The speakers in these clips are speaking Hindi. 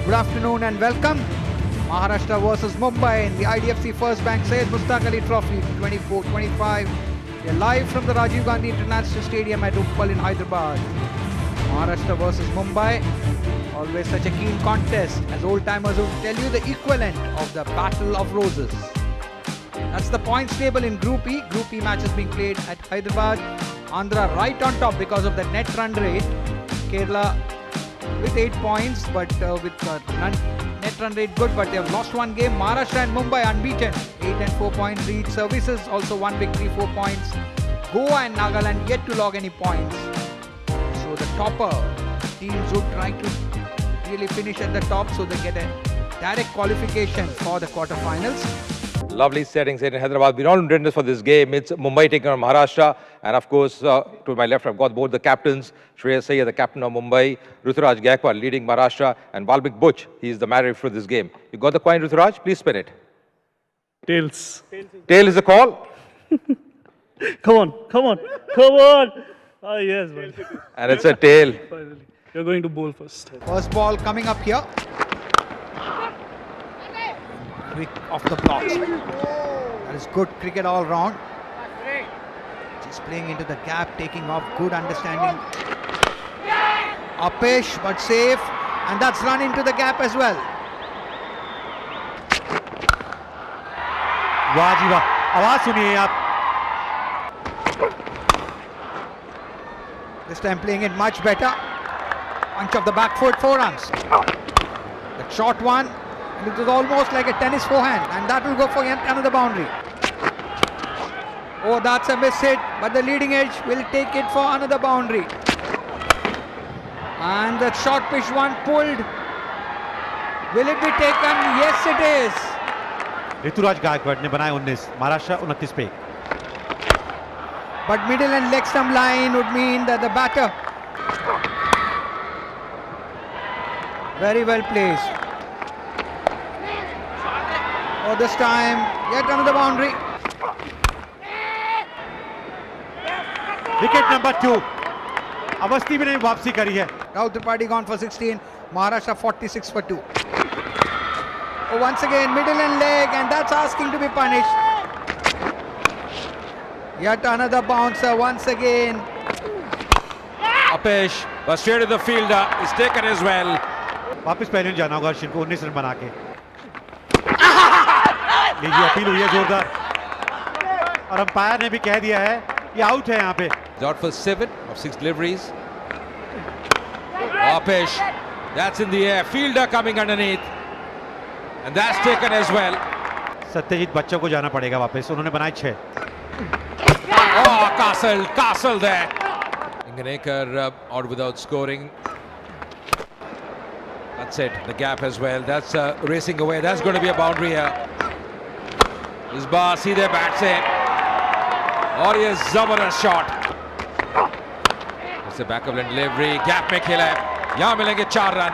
Good afternoon and welcome. Maharashtra versus Mumbai in the IDFC First Bank Syed Mushtaq Ali Trophy 24-25. We are live from the Rajiv Gandhi International Stadium at Uppal in Hyderabad. Maharashtra versus Mumbai, always such a keen contest, as old-timers will tell you, the equivalent of the Battle of Roses. That's the points table in Group E. Group E matches being played at Hyderabad. Andhra right on top because of the net run rate. Kerala with 8 points, but with net run rate good, but they have lost one game. Maharashtra and Mumbai unbeaten, 8 and 4 points each. Services also 1 victory, 4 points. Goa and Nagaland yet to log any points. So the topper teams would try to really finish at the top so they get a direct qualification for the quarterfinals. Lovely settings here in Hyderabad. We're all in readiness for this game. It's Mumbai taking on Maharashtra. And of course, to my left, I've got both the captains. Shreyas Iyer, the captain of Mumbai. Ruturaj Gaikwad leading Maharashtra. And Valmik Butch, he's the man for this game. You got the coin, Ruturaj? Please spin it. Tails. Tail is the call. Come on, come on, come on. Ah, yes, man. And it's a tail. Finally. You're going to bowl first. First ball coming up here. Quick off the blocks. That is good cricket all round. Just playing into the gap, taking off, good understanding. Upish, but safe. And that's run into the gap as well. वाह जी वाह, आवाज सुनिए आप. This time playing it much better. Punch of the back foot, 4 runs. The short one, and it was almost like a tennis forehand, and that will go for yet another boundary. Oh, that's a miss hit, but the leading edge will take it for another boundary. And the short pitch one pulled. Will it be taken? Yes, it is. Rituraj Gaekwad ने बनाए 19, महाराष्ट्र 29 पे. But middle and leg stump line would mean that the batter very well placed. Oh, this time yet another boundary. Wicket number 2. Awasthi भी नहीं वापसी करी है. Rahul Tripathi gone for 16. Maharashtra 46 for 2. Oh, once again middle and leg, and that's asking to be punished. Yet another bouncer once again. Upish was straight to the fielder. He's taken as well. वापस पहले जाना होगा अर्शिन को 19 रन बना के. लीजिए अपील हुई है जोरदार. और अंपायर ने भी कह दिया है ये आउट है यहाँ पे. He's out for 7 of 6 deliveries. Upish, that's in the air. Fielder coming underneath. And that's taken as well. Satyajit बच्चों को जाना पड़ेगा वापस. उन्होंने बनाए 6. Oh, Castle there. Inganekar out without scoring. That's it, the gap as well. That's racing away. That's going to be a boundary here. This bar, see their bats in. और ये जबरदस्त शॉट. इससे बैकअप लाइन डिलीवरी, गैप में खेला है. यहाँ मिलेंगे 4 run.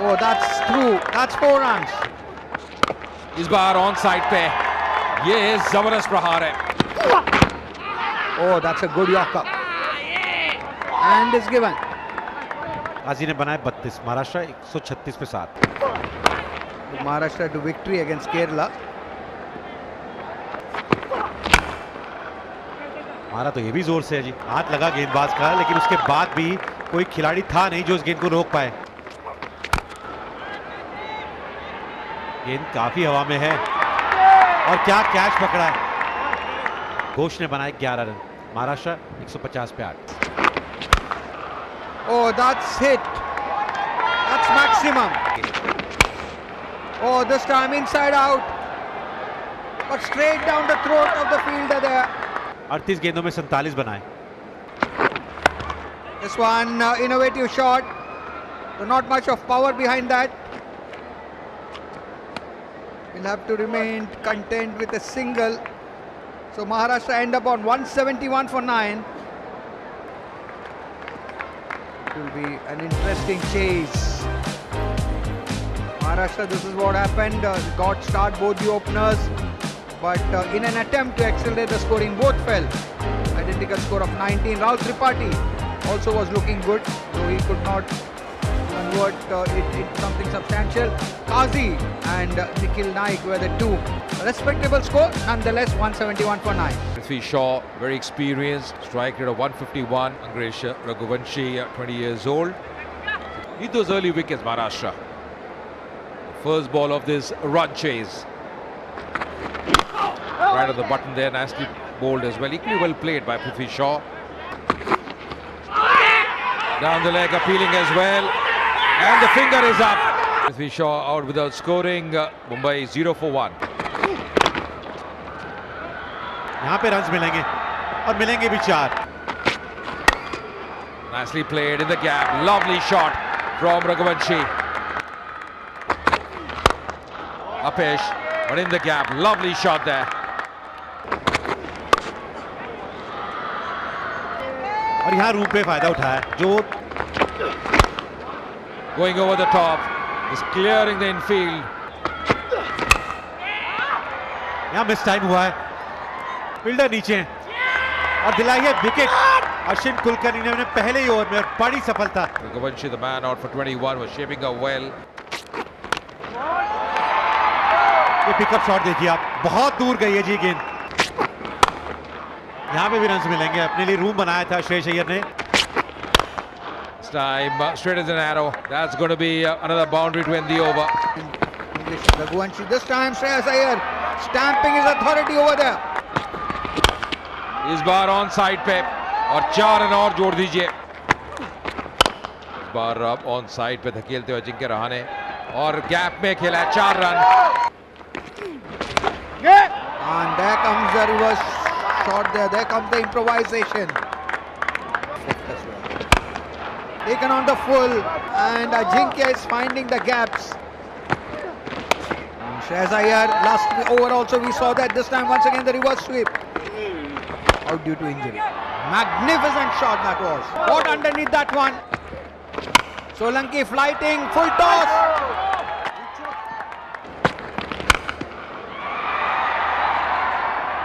Oh, that's through. That's 4 runs. इस बार ऑन साइड पे ये जबरदस्त प्रहार है. Oh, that's a good yorker. And is given. काजी ने बनाए 32. महाराष्ट्र 136 पे 7. Maharashtra to victory against Kerala. मारा तो ये भी जोर से है जी. हाथ लगा गेंदबाज का, लेकिन उसके बाद भी कोई खिलाड़ी था नहीं जो इस गेंद को रोक पाए. गेंद काफी हवा में है और क्या कैच पकड़ा है. घोष ने बनाए 11 रन. महाराष्ट्र 150 पे 8. Oh, that's hit. That's maximum. Oh, this time inside out. But straight down the throat of the fielder there. 38 गेंदों में 47 बनाए. This one innovative shot. So not much of power behind that. Will have to remain content with a single. So Maharashtra end up on 171 for 9. It will be an interesting chase. Maharashtra, this is what happened. Got start both the openers, but in an attempt to accelerate the scoring, both fell. Identical score of 19. Rahul Tripathi also was looking good, though he could not convert it into something substantial. Kazi and Nikhil Naik were the two. A respectable score, nonetheless, 171 for 9. Prithvi Shaw, very experienced, strike rate of 151. Angresh Raghuvanshi, 20 years old. Need those early wickets, Maharashtra. First ball of this run chase. Right on the button there, nicely bowled as well. Equally well played by Prithvi Shaw. Down the leg, appealing as well. And the finger is up. Prithvi Shaw out without scoring. Mumbai 0 for 1. यहाँ पे रन्स मिलेंगे और मिलेंगे भी 4. Nicely played in the gap. Lovely shot from Raghuvanshi. Apesh, but in the gap. Lovely shot there. और यहाँ रूप पे फायदा उठाया जो Going over the top. Is clearing the infield. यहाँ मिस टाइम हुआ है. फील्डर नीचे है और दिलाई है विकेट. अश्विन कुलकर्णी ने पहले ही ओवर में बड़ी सफलता. Raghuvanshi, the man out for 21, was shaping up well. ये पिकअप शॉट देखिए आप, बहुत दूर गई है जी गेंद. यहाँ पे भी रन्स मिलेंगे. अपने लिए रूम बनाया था श्रेयस अय्यर ने. This time straight as an arrow. That's going to be another boundary to end the over. Raghuvanshi, this time Shreyas Iyer stamping his authority over there. इस बार ऑन साइड पे और 4 रन और जोड़ दीजिए. इस बार अब ऑन साइड पे धकेलते हुए अजिंक्य रहाणे और गैप में खेला है 4 run. And there comes the reverse shot there. There comes the improvisation. Taken on the full, and Ajinkya is finding the gaps. Shreyas Iyer, last over also we saw that. This time once again the reverse sweep. Out due to injury. Magnificent shot that was. Caught underneath that one. Solanki flighting, full toss.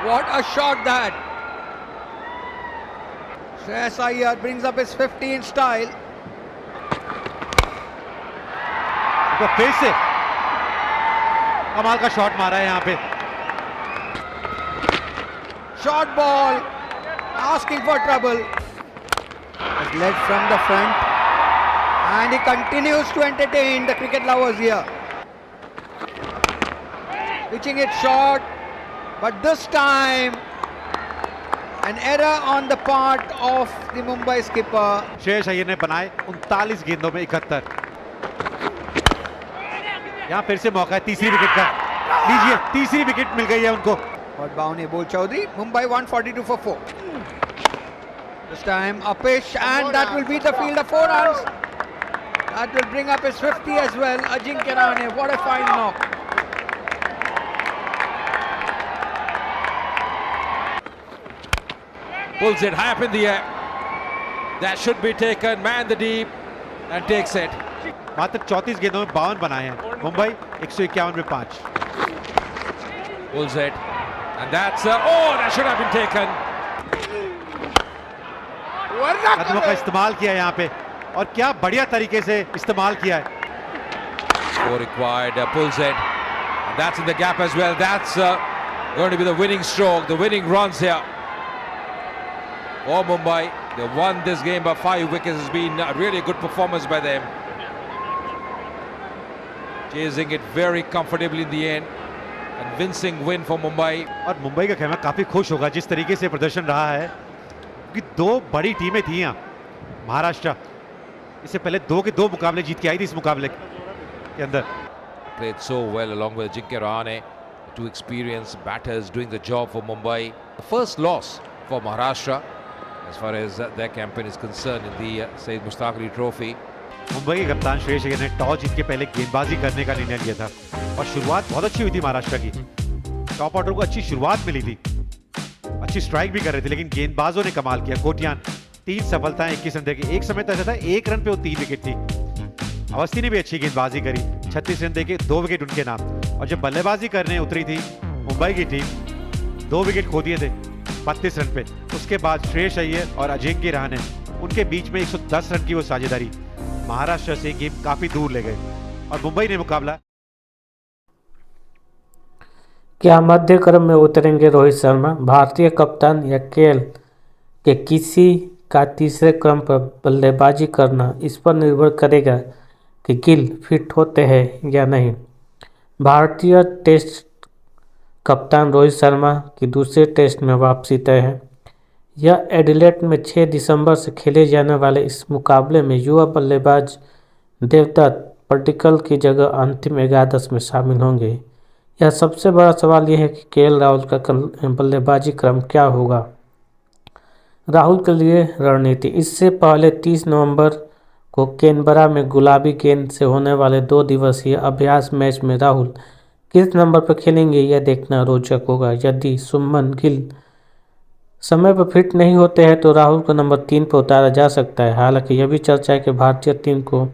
What a shot that. Shreyas Iyer brings up his 50 in style. तो फिर से कमाल का शॉट मारा है यहाँ पे. Short ball, asking for trouble. Has led from the front, and he continues to entertain the cricket lovers here. Pitching it short, but this time an error on the part of the Mumbai skipper. Shreyas Iyer ने बनाए 39 गेंदों में 71. यहाँ फिर से मौका है तीसरी विकेट का. लीजिए, तीसरी विकेट मिल गई है उनको. But Bhavani Bol Chaudhary, Mumbai 142 for 4. This time Apesh, and that will beat the field of 4 runs. That will bring up his 50 as well. Ajinkya Rahane, what a fine knock. Pulls it high up in the air. That should be taken. Man the deep and takes it. मात्र 34 गेंदों में 52 बनाए हैं. मुंबई 151 में 5. Pulls it. And that's that should have been taken. कदमों का इस्तेमाल किया यहाँ पे और क्या बढ़िया तरीके से इस्तेमाल किया है. Score required. Pulls it. And that's in the gap as well. That's going to be the winning stroke, the winning runs here. For Mumbai, they won this game by 5 wickets. It's been a really good performance by them. Chasing it very comfortably in the end. Convincing win for Mumbai. और मुंबई का खेमा काफी खुश होगा जिस तरीके से प्रदर्शन रहा है, क्योंकि 2 बड़ी टीमें थी यहाँ. महाराष्ट्र इससे पहले 2 के 2 मुकाबले जीत के आई थी इस मुकाबले के अंदर. Played so well along with Ajinkya Rahane. 2 experienced batters doing the job for Mumbai. The first loss for Maharashtra as far as their campaign is concerned in the Syed Mushtaq Ali Trophy. Mumbai के कप्तान श्रेयस अय्यर ने टॉस जीत के पहले गेंदबाजी करने का निर्णय लिया था और शुरुआत बहुत अच्छी हुई थी महाराष्ट्र की. टॉप ऑर्डर को अच्छी शुरुआत मिली थी, अच्छी स्ट्राइक भी कर रहे थे, लेकिन गेंदबाजों ने कमाल किया. कोटियान 3 सफलताएं 21 रन देके. एक समय तो ऐसा था 1 रन पे वो 3 विकेट थी. अवस्थी ने भी अच्छी गेंदबाजी करी, 36 रन देके 2 विकेट उनके नाम. और जब बल्लेबाजी करने उतरी थी मुंबई की टीम, 2 विकेट खो दिए थे 32 रन पे. उसके बाद श्रेयस अय्यर और अजिंक्य रहाणे, उनके बीच में 110 रन की वो साझेदारी. महाराष्ट्र से गेम काफी दूर ले गए और मुंबई ने मुकाबला क्या मध्य क्रम में उतरेंगे रोहित शर्मा? भारतीय कप्तान या केएल के किसी का तीसरे क्रम पर बल्लेबाजी करना इस पर निर्भर करेगा कि गिल फिट होते हैं या नहीं। भारतीय टेस्ट कप्तान रोहित शर्मा की दूसरे टेस्ट में वापसी तय है। यह एडिलेड में 6 दिसंबर से खेले जाने वाले इस मुकाबले में युवा बल्लेबाज देवदत्त पडिक्कल की जगह अंतिम 11 में शामिल होंगे। यह सबसे बड़ा सवाल यह है कि केएल राहुल का बल्लेबाजी क्रम क्या होगा। राहुल के लिए रणनीति। इससे पहले 30 नवंबर को कैनबरा में गुलाबी गेंद से होने वाले 2 दिवसीय अभ्यास मैच में राहुल किस नंबर पर खेलेंगे यह देखना रोचक होगा। यदि शुभमन गिल समय पर फिट नहीं होते हैं तो राहुल को नंबर 3 पर उतारा जा सकता है। हालांकि यह भी चर्चा है कि भारतीय टीम को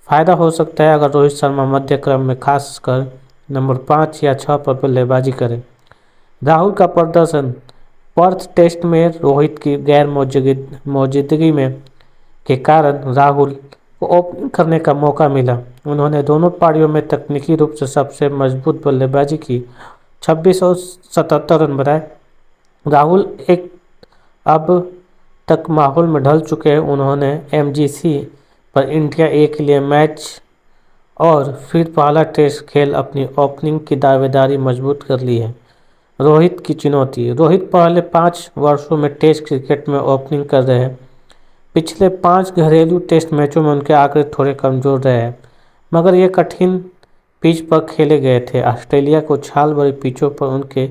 फायदा हो सकता है अगर रोहित शर्मा मध्य क्रम में खासकर नंबर 5 या 6 पर बल्लेबाजी करें। राहुल का प्रदर्शन। पर्थ टेस्ट में रोहित की गैर मौजूदगी में के कारण राहुल को ओपनिंग करने का मौका मिला। उन्होंने दोनों पारियों में तकनीकी रूप से सबसे मजबूत बल्लेबाजी की, 26 और 77 रन बनाए। राहुल एक अब तक माहौल में ढल चुके हैं। उन्होंने एमजीसी पर इंडिया ए के लिए मैच और फिर पहला टेस्ट खेल अपनी ओपनिंग की दावेदारी मजबूत कर ली है। रोहित की चुनौती। रोहित पहले 5 वर्षों में टेस्ट क्रिकेट में ओपनिंग कर रहे हैं। पिछले 5 घरेलू टेस्ट मैचों में उनके आंकड़े थोड़े कमज़ोर रहे हैं, मगर ये कठिन पिच पर खेले गए थे। ऑस्ट्रेलिया को छाल भरी पिचों पर उनके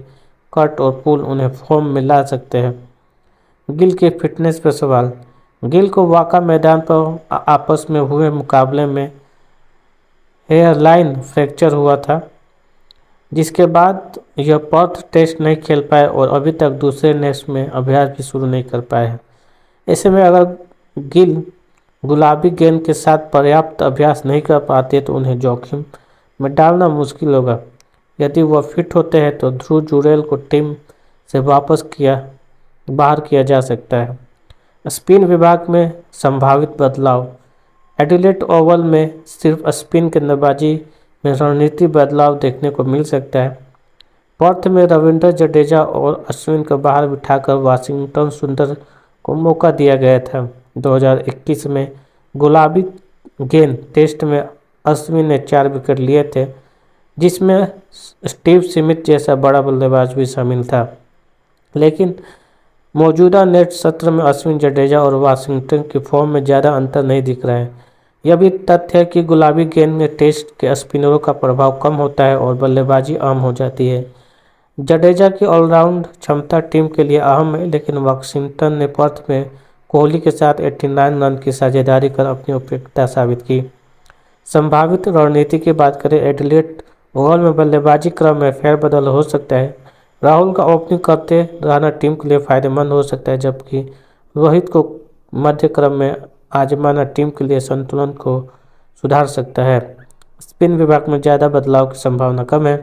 कट और पुल उन्हें फॉर्म में ला सकते हैं। गिल के फिटनेस पर सवाल। गिल को वाका मैदान पर आपस में हुए मुकाबले में हेयरलाइन फ्रैक्चर हुआ था, जिसके बाद यह पर्थ टेस्ट नहीं खेल पाए और अभी तक दूसरे टेस्ट में अभ्यास भी शुरू नहीं कर पाए हैं। ऐसे में अगर गिल गुलाबी गेंद के साथ पर्याप्त अभ्यास नहीं कर पाते तो उन्हें जोखिम में डालना मुश्किल होगा। यदि वह फिट होते हैं तो ध्रुव जुरेल को टीम से बाहर किया जा सकता है। स्पिन विभाग में संभावित बदलाव। एडिलेड ओवल में सिर्फ स्पिन गेंदबाजी में रणनीति बदलाव देखने को मिल सकता है। पर्थ में रविंद्र जडेजा और अश्विन को बाहर बिठाकर वाशिंगटन सुंदर को मौका दिया गया था। 2021 में गुलाबी गेंद टेस्ट में अश्विन ने 4 विकेट लिए थे, जिसमें स्टीव स्मिथ जैसा बड़ा बल्लेबाज भी शामिल था। लेकिन मौजूदा नेट सत्र में अश्विन, जडेजा और वाशिंगटन की फॉर्म में ज़्यादा अंतर नहीं दिख रहा है। यह भी तथ्य है कि गुलाबी गेंद में टेस्ट के स्पिनरों का प्रभाव कम होता है और बल्लेबाजी आम हो जाती है। जडेजा की ऑलराउंड क्षमता टीम के लिए अहम है, लेकिन वाशिंगटन ने पर्थ में कोहली के साथ 89 रन की साझेदारी कर अपनी उपयुक्तता साबित की। संभावित रणनीति की बात करें, एडिलेड ओवल में बल्लेबाजी क्रम में फेरबदल हो सकता है। राहुल का ओपनिंग करते रहना टीम के लिए फायदेमंद हो सकता है, जबकि रोहित को मध्य क्रम में आजमाना टीम के लिए संतुलन को सुधार सकता है। स्पिन विभाग में ज़्यादा बदलाव की संभावना कम है।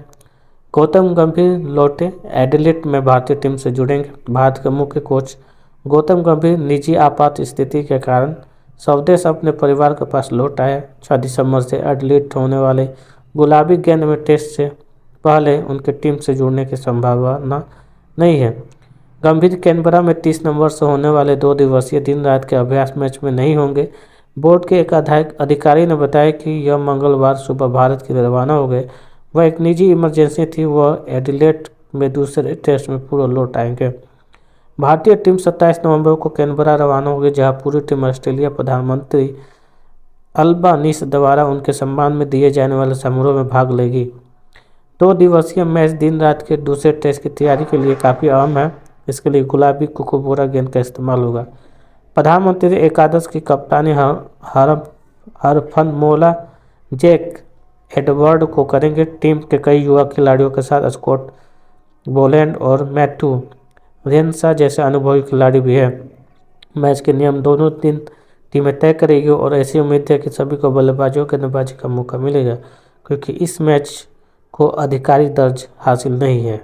गौतम गंभीर लौटे। एडिलेड में भारतीय टीम से जुड़ेंगे। भारत के मुख्य कोच गौतम गंभीर निजी आपात स्थिति के कारण स्वदेश अपने परिवार के पास लौट आए। 6 दिसंबर से एडिलेड होने वाले गुलाबी गेंद में टेस्ट से पहले उनके टीम से जुड़ने की संभावना नहीं है। गंभीर कैनबरा में 30 नवंबर से होने वाले 2 दिवसीय दिन रात के अभ्यास मैच में नहीं होंगे। बोर्ड के एक अधिकारी ने बताया कि यह मंगलवार सुबह भारत के लिए रवाना हो गए। वह एक निजी इमरजेंसी थी। वह एडिलेड में दूसरे टेस्ट में पूरा लौट आएंगे। भारतीय टीम 27 नवंबर को कैनबरा रवाना होगी, जहां पूरी टीम ऑस्ट्रेलिया प्रधानमंत्री अल्बानीस द्वारा उनके सम्मान में दिए जाने वाले समारोह में भाग लेगी। 2 दिवसीय मैच दिन रात के दूसरे टेस्ट की तैयारी के लिए काफ़ी अहम है। इसके लिए गुलाबी कुकुबोरा गेंद का इस्तेमाल होगा। प्रधानमंत्री एकादश की कप्तानी हरफनमौला जैक एडवर्ड को करेंगे। टीम के कई युवा खिलाड़ियों के साथ स्कॉट बोलैंड और मैथ्यू रेनशा जैसे अनुभवी खिलाड़ी भी हैं। मैच के नियम दोनों दिन टीमें तय करेगी और ऐसी उम्मीद है कि सभी को बल्लेबाजों के गेंदबाजी का मौका मिलेगा, क्योंकि इस मैच को आधिकारिक दर्ज हासिल नहीं है।